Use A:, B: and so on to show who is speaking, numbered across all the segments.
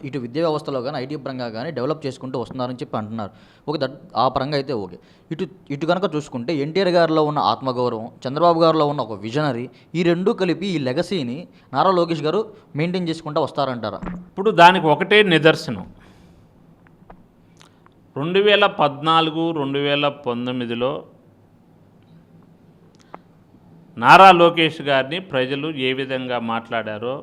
A: ఇటు విద్యా వ్యవస్థలో కానీ ఐటీ పరంగా కానీ డెవలప్ చేసుకుంటూ వస్తున్నారని చెప్పి అంటున్నారు. ఓకే, ఆ పరంగా అయితే ఓకే. ఇటు ఇటు కనుక చూసుకుంటే ఎన్టీఆర్ గారిలో ఉన్న ఆత్మగౌరవం, చంద్రబాబు గారిలో ఉన్న ఒక విజనరీ, ఈ రెండూ కలిపి ఈ లెగసీని నారా లోకేష్ గారు మెయింటైన్ చేసుకుంటూ వస్తారంటారా?
B: ఇప్పుడు దానికి ఒకటే నిదర్శనం. 2014, 2019లో నారా లోకేష్ గారిని ప్రజలు ఏ విధంగా మాట్లాడారో,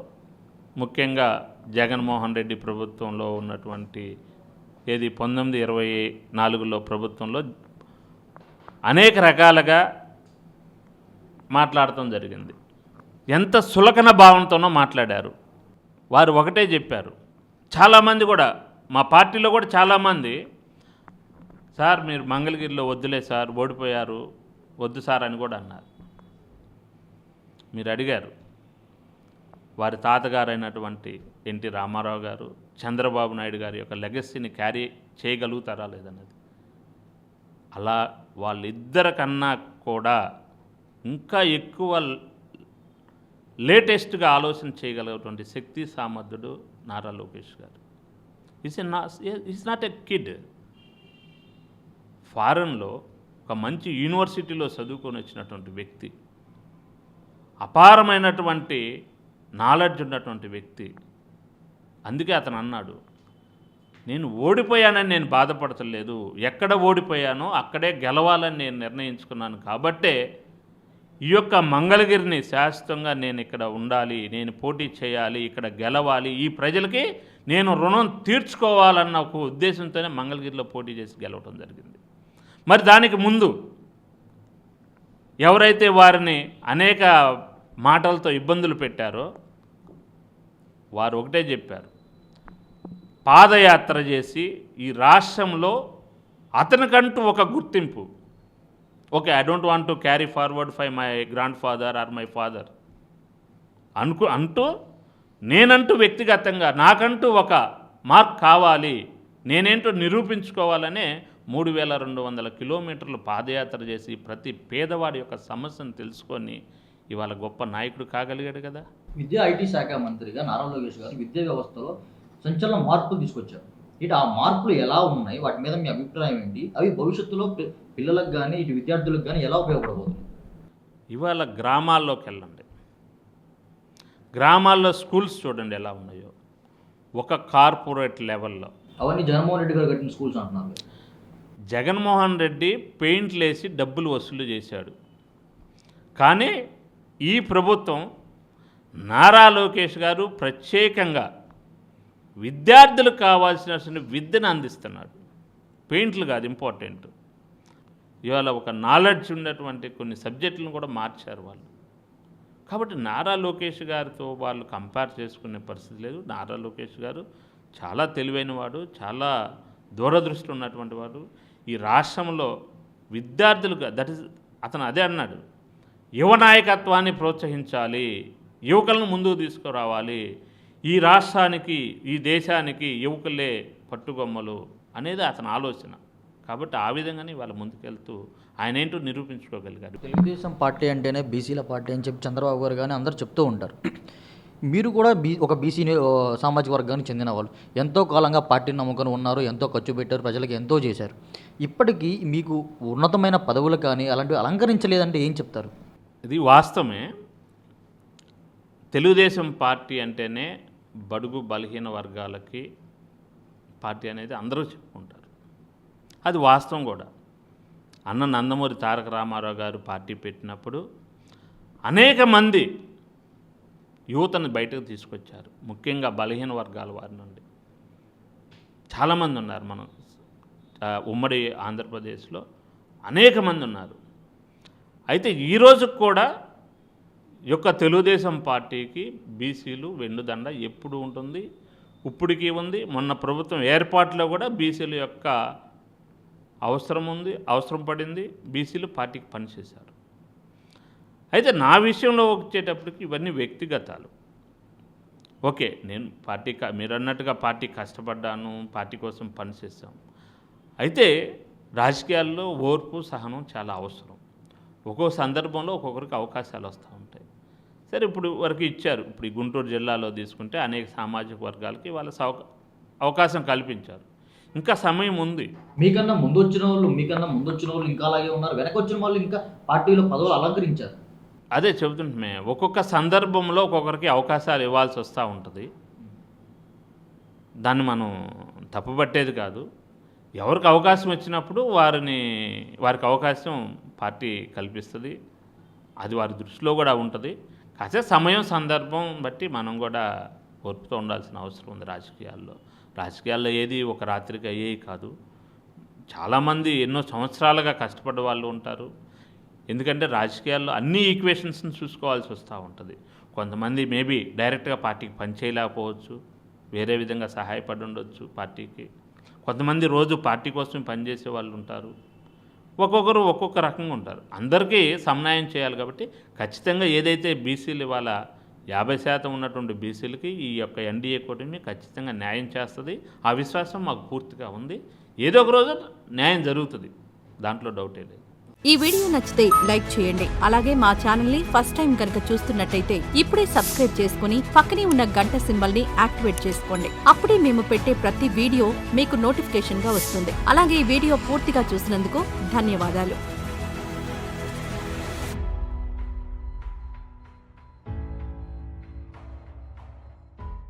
B: ముఖ్యంగా జగన్మోహన్ రెడ్డి ప్రభుత్వంలో ఉన్నటువంటి 1924లో ప్రభుత్వంలో అనేక రకాలుగా మాట్లాడటం జరిగింది. ఎంత సులకన భావంతోనో మాట్లాడారు. వారు ఒకటే చెప్పారు. చాలామంది కూడా మా పార్టీలో కూడా చాలామంది, సార్ మీరు మంగళగిరిలో వద్దులే సార్, ఓడిపోయారు, వద్దు సార్ అని కూడా అన్నారు. మీరు అడిగారు వారి తాతగారైనటువంటి ఎన్టీ రామారావు గారు, చంద్రబాబు నాయుడు గారి యొక్క లెగసీని క్యారీ చేయగలుగుతారా లేదన్నది. అలా వాళ్ళిద్దరి కన్నా కూడా ఇంకా ఎక్కువ లేటెస్ట్గా ఆలోచన చేయగలిగేటువంటి శక్తి సామర్థ్యుడు Nara Lokesh garu. Is not a kid. ఫారెన్లో ఒక మంచి యూనివర్సిటీలో చదువుకొని వచ్చినటువంటి వ్యక్తి, అపారమైనటువంటి నాలెడ్జ్ ఉన్నటువంటి వ్యక్తి. అందుకే అతను అన్నాడు, నేను ఓడిపోయానని నేను బాధపడతలేదు, ఎక్కడ ఓడిపోయానో అక్కడే గెలవాలని నేను నిర్ణయించుకున్నాను. కాబట్టే ఈ యొక్క మంగళగిరిని శాశ్వతంగా నేను ఇక్కడ ఉండాలి, నేను పోటీ చేయాలి, ఇక్కడ గెలవాలి, ఈ ప్రజలకి నేను రుణం తీర్చుకోవాలన్న ఒక ఉద్దేశంతోనే మంగళగిరిలో పోటీ చేసి గెలవడం జరిగింది. మరి దానికి ముందు ఎవరైతే వారిని అనేక మాటలతో ఇబ్బందులు పెట్టారో వారు ఒకటే చెప్పారు, పాదయాత్ర చేసి ఈ రాష్ట్రంలో అతనికంటూ ఒక గుర్తింపు, okay I don't want to carry forward by my grandfather or my father అంటూ నేనంటూ వ్యక్తిగతంగా నాకంటూ ఒక మార్క్ కావాలి, నేనేంటో నిరూపించుకోవాలనే 3200 కిలోమీటర్లు పాదయాత్ర చేసి ప్రతి పేదవాడి యొక్క సమస్యను తెలుసుకొని ఇవాళ గొప్ప నాయకుడు కాగలిగాడు కదా.
A: విద్యా ఐటీ శాఖ మంత్రిగా నారా లోకేష్ గారు విద్యా వ్యవస్థలో సంచలన మార్పులు తీసుకొచ్చారు. ఇటు ఆ మార్పులు ఎలా ఉన్నాయి, వాటి మీద మీ అభిప్రాయం ఏంటి? అవి భవిష్యత్తులో పిల్లలకు కానీ ఇటు విద్యార్థులకు కానీ ఎలా ఉపయోగపడబోతుంది?
B: ఇవాళ గ్రామాల్లోకి వెళ్ళండి, గ్రామాల్లో స్కూల్స్ చూడండి ఎలా ఉన్నాయో, ఒక కార్పొరేట్ లెవెల్లో.
A: అవన్నీ జగన్మోహన్ రెడ్డి గారు కట్టిన స్కూల్స్ అంటున్నారు.
B: జగన్మోహన్ రెడ్డి పెయింట్లు వేసి డబ్బులు వసూలు చేశాడు. కానీ ఈ ప్రభుత్వం నారా లోకేష్ గారు ప్రత్యేకంగా విద్యార్థులకు కావాల్సిన విద్యను అందిస్తున్నాడు. పెయింట్లు కాదు ఇంపార్టెంట్, ఇవాళ ఒక నాలెడ్జ్ ఉన్నటువంటి కొన్ని సబ్జెక్టులను కూడా మార్చారు వాళ్ళు. కాబట్టి నారా లోకేష్ గారితో వాళ్ళు కంపేర్ చేసుకునే పరిస్థితి లేదు. నారా లోకేష్ గారు చాలా తెలివైనవాడు, చాలా దూరదృష్టి ఉన్నటువంటి వాడు. ఈ రాష్ట్రంలో విద్యార్థులుగా అతను అదే అన్నాడు, యువ నాయకత్వాన్ని ప్రోత్సహించాలి, యువకులను ముందుకు తీసుకురావాలి, ఈ రాష్ట్రానికి ఈ దేశానికి యువకులే పట్టుగొమ్మలు అనేది అతని ఆలోచన. కాబట్టి ఆ విధంగానే వాళ్ళ ముందుకెళ్తూ ఆయన ఏంటో నిరూపించుకోగలిగారు.
A: తెలుగుదేశం పార్టీ అంటేనే బీసీల పార్టీ అని చెప్పి చంద్రబాబు గారు కానీ అందరూ చెప్తూ ఉంటారు. మీరు కూడా ఒక బీసీ సామాజిక వర్గానికి చెందిన వాళ్ళు, ఎంతో కాలంగా పార్టీని నమ్ముకొని ఉన్నారు, ఎంతో ఖర్చు పెట్టారు, ప్రజలకు ఎంతో చేశారు. ఇప్పటికీ మీకు ఉన్నతమైన పదవులు కానీ అలాంటివి అలంకరించలేదంటే ఏం చెప్తారు?
B: ఇది వాస్తవమే. తెలుగుదేశం పార్టీ అంటేనే బడుగు బలహీన వర్గాలకి పార్టీ అనేది అందరూ చెప్పుకుంటారు. అది వాస్తవం కూడా. అన్న నందమూరి తారక రామారావు గారు పార్టీ పెట్టినప్పుడు అనేక మంది యువతను బయటకు తీసుకొచ్చారు. ముఖ్యంగా బలహీన వర్గాల వారి నుండి చాలామంది ఉన్నారు. మనం ఉమ్మడి ఆంధ్రప్రదేశ్లో అనేక మంది ఉన్నారు. అయితే ఈరోజు కూడా యొక్క తెలుగుదేశం పార్టీకి బీసీలు వెన్నుదండ ఎప్పుడు ఉంటుంది, ఇప్పటికీ ఉంది. మొన్న ప్రభుత్వం ఏర్పాటులో కూడా బీసీల యొక్క అవసరం పడింది, బీసీలు పార్టీకి పనిచేశారు. అయితే నా విషయంలో వచ్చేటప్పటికి ఇవన్నీ వ్యక్తిగతాలు. ఓకే, నేను మీరు అన్నట్టుగా పార్టీ కష్టపడ్డాను, పార్టీ కోసం పనిచేస్తాం. అయితే రాజకీయాల్లో ఓర్పు సహనం చాలా అవసరం. ఒక్కో సందర్భంలో ఒక్కొక్కరికి అవకాశాలు వస్తూ ఉంటాయి. సరే, ఇప్పుడు వరకు ఇచ్చారు. ఇప్పుడు ఈ గుంటూరు జిల్లాలో తీసుకుంటే అనేక సామాజిక వర్గాలకి వాళ్ళ అవకాశం కల్పించారు. ఇంకా సమయం ఉంది.
A: మీకన్నా ముందు వచ్చిన వాళ్ళు ఇంకా అలాగే ఉన్నారు, వెనక వచ్చిన వాళ్ళు ఇంకా పార్టీలో పదవులు అలంకరించారు.
B: అదే చెబుతుంటే ఒక్కొక్క సందర్భంలో ఒక్కొక్కరికి అవకాశాలు ఇవ్వాల్సి వస్తూ ఉంటుంది. దాన్ని మనం తప్పుపట్టేది కాదు. ఎవరికి అవకాశం వచ్చినప్పుడు వారికి అవకాశం పార్టీ కల్పిస్తుంది. అది వారి దృష్టిలో కూడా ఉంటుంది. కాసే సమయం సందర్భం బట్టి మనం కూడా ఓర్పుతో ఉండాల్సిన అవసరం ఉంది. రాజకీయాల్లో ఏది ఒక రాత్రికి అయ్యేవి కాదు. చాలామంది ఎన్నో సంవత్సరాలుగా కష్టపడ్డ వాళ్ళు ఉంటారు. ఎందుకంటే రాజకీయాల్లో అన్ని ఈక్వేషన్స్ని చూసుకోవాల్సి వస్తూ ఉంటుంది. కొంతమంది మేబీ డైరెక్ట్గా పార్టీకి పనిచేయలేకపోవచ్చు, వేరే విధంగా సహాయపడి ఉండొచ్చు పార్టీకి. కొంతమంది రోజు పార్టీ కోసం పనిచేసే వాళ్ళు ఉంటారు. ఒక్కొక్కరు ఒక్కొక్క రకంగా ఉంటారు. అందరికీ సమన్వయం చేయాలి కాబట్టి ఖచ్చితంగా ఏదైతే బీసీలు ఇవాళ 50% ఉన్నటువంటి బీసీలకి ఈ యొక్క ఎన్డీఏ కూటమి ఖచ్చితంగా న్యాయం చేస్తుంది. ఆ విశ్వాసం మాకు పూర్తిగా ఉంది. ఏదో ఒక రోజు న్యాయం జరుగుతుంది, దాంట్లో డౌటే లేదు.
C: ఈ వీడియో నచ్చితే లైక్ చేయండి. అలాగే మా ఛానల్ ని ఫస్ట్ టైం కనుక చూస్తున్నట్టయితే ఇప్పుడే సబ్స్క్రైబ్ చేసుకుని పక్కనే ఉన్న గంట సింబల్ ని యాక్టివేట్ చేసుకోండి. అప్పుడే మేము పెట్టే ప్రతి వీడియో మీకు నోటిఫికేషన్ గా వస్తుంది. అలాగే ఈ వీడియో పూర్తిగా చూసినందుకు ధన్యవాదాలు.